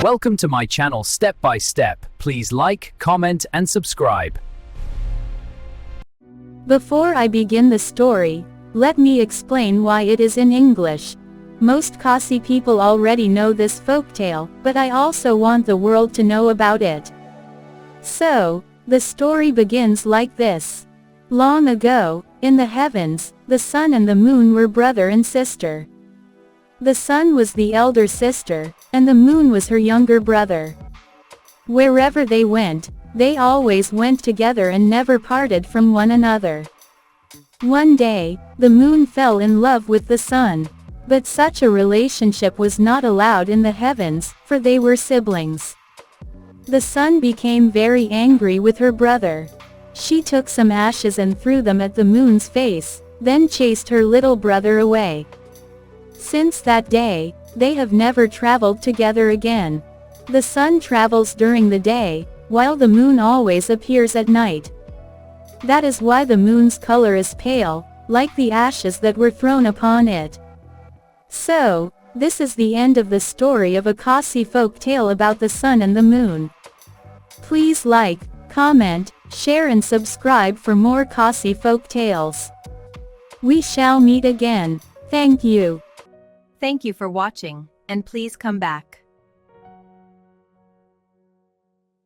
Welcome to my channel Step by Step. Please like, comment, and subscribe. Before I begin the story, let me explain why it is in English. Most Kasi people already know this folktale, but I also want the world to know about it. So, the story begins like this. Long ago, in the heavens, the sun and the moon were brother and sister. The sun was the elder sister, and the moon was her younger brother. Wherever they went, they always went together and never parted from one another. One day, the moon fell in love with the sun. But such a relationship was not allowed in the heavens, for they were siblings. The sun became very angry with her brother. She took some ashes and threw them at the moon's face, then chased her little brother away. Since that day, they have never traveled together again. The sun travels during the day, while the moon always appears at night. That is why the moon's color is pale, like the ashes that were thrown upon it. So, this is the end of the story of a Kasi folk tale about the sun and the moon. Please like, comment, share and subscribe for more Kasi folk tales. We shall meet again. Thank you. Thank you for watching, and please come back.